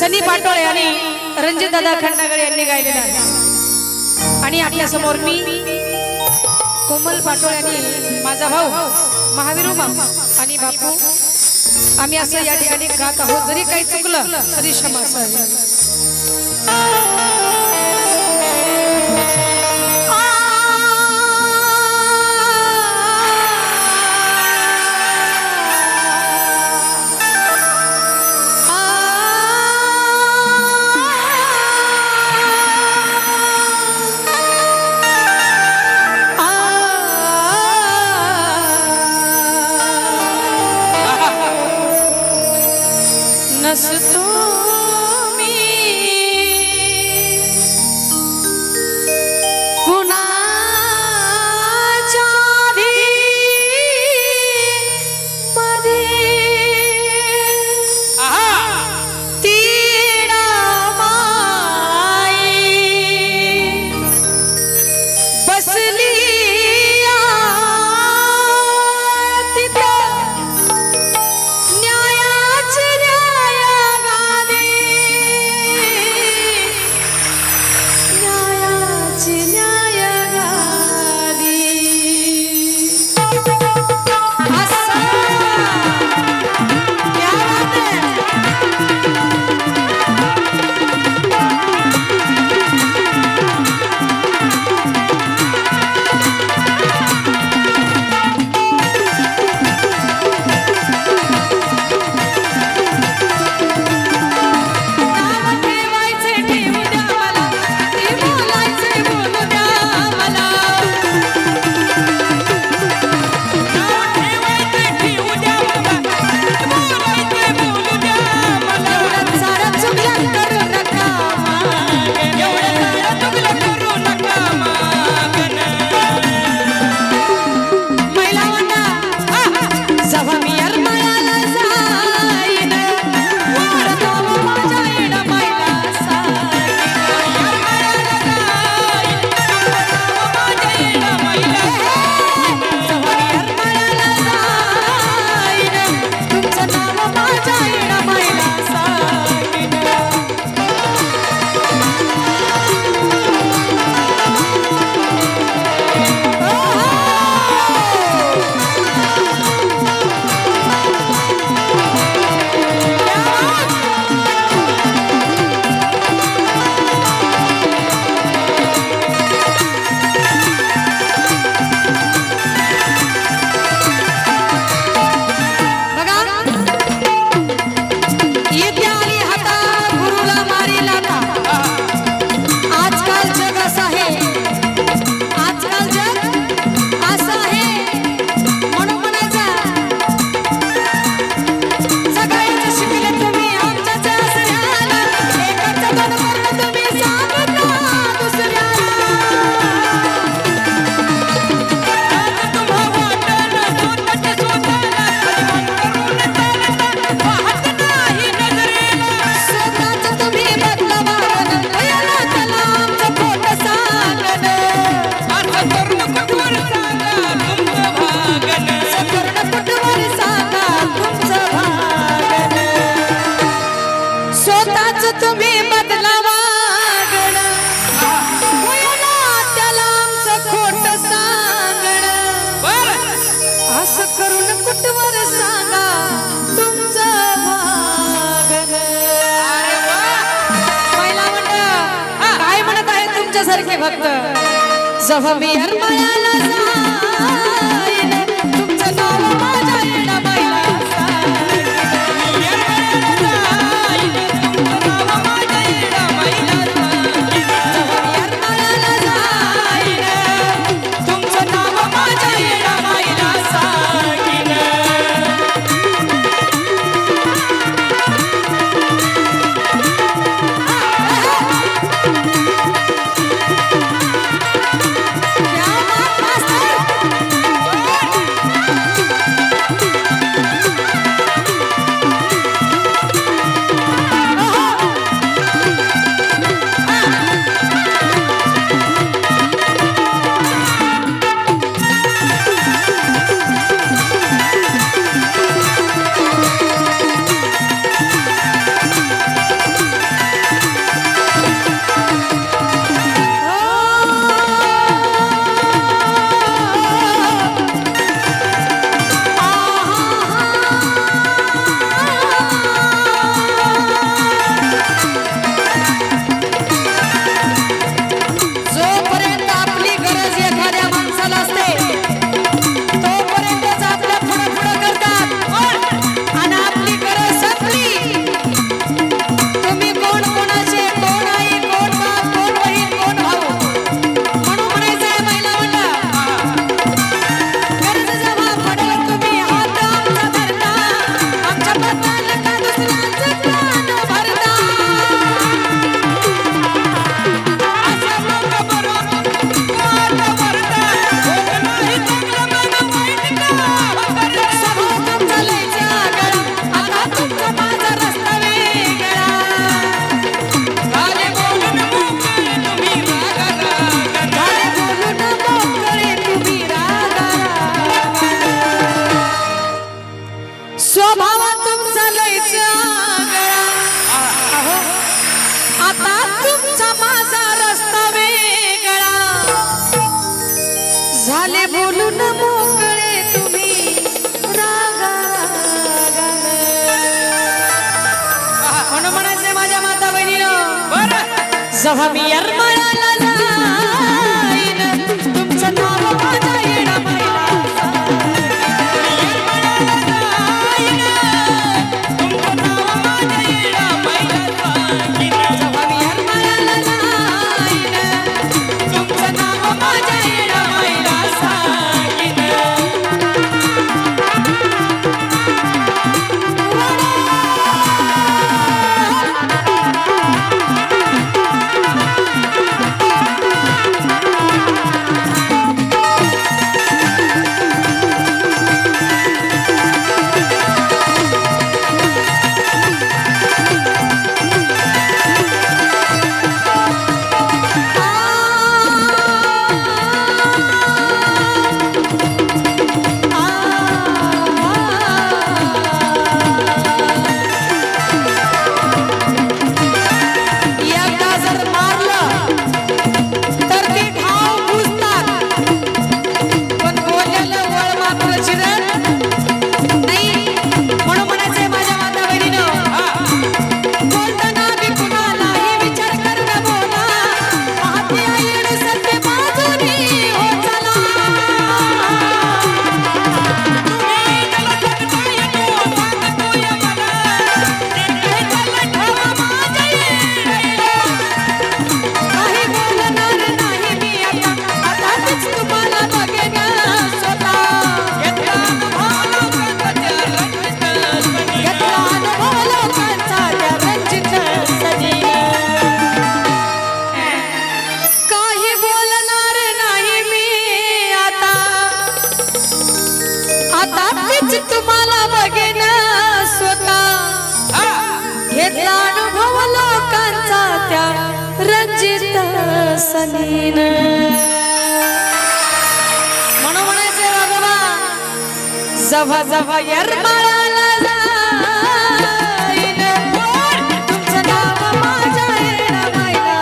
सनी पाटोळे आणि रणजित दादा खंडागळे यांनी गायलेला आहे। आणि आपल्या समोर मी कोमल पाटोळे आणि माझा भाऊ महावीर आणि बापू आम्ही असं या ठिकाणी गात आहोत। जरी काही चुकलं तरी क्षमा असावी। नसतो मी कुणाच्या मध्ये तीडा माई बसली तुम्ही बदलावा त्याला आमचं खोट सांगण असं करून कुठवर सांगा तुमचं वागण। पहिला म्हणत काय म्हणत आहे तुमच्यासारखे भक्त जेव्हा मी हरमायाला जाईन तुमचं नाव माझ्या येणं बाईला Master! माझा रस्ता वेगळा झाले बोलून मोकळे तुम्ही म्हणून म्हणायचंय माझ्या माता बहिणीनं जेव्हा मी येरमाळ्याला जाईन तुमचं नाव माझ्या येणामाईला तुम्हाला बघेन स्वतः घेतला अनुभव लोकांचा त्या रंजित सनीन म्हणून म्हणायचे राघवा जव्हा जव्हा येरमाळ्याला जाईन तुमचं नाव माझ्या येणामाईला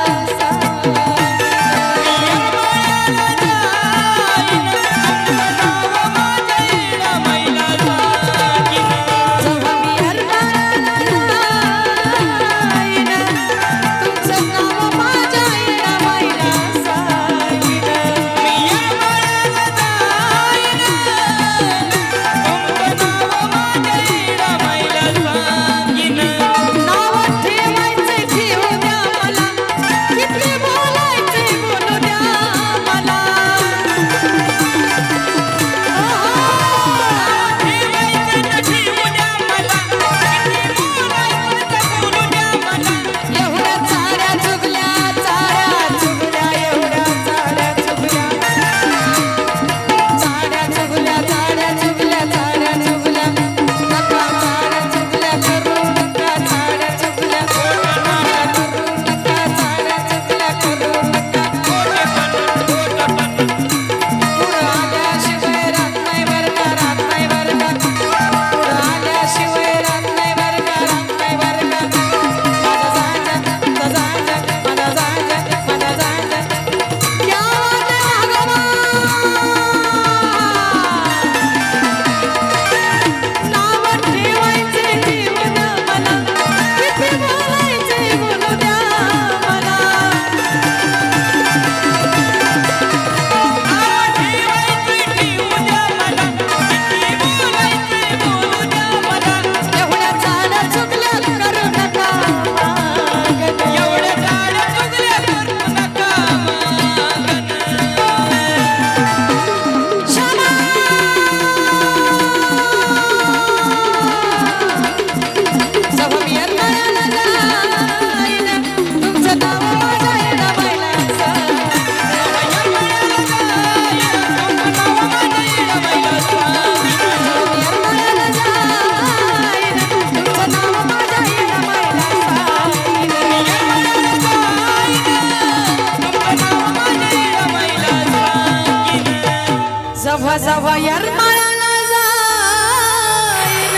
जवा येरमाळ्याला जाईन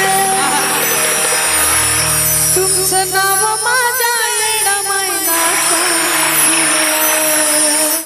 तुमचं नाव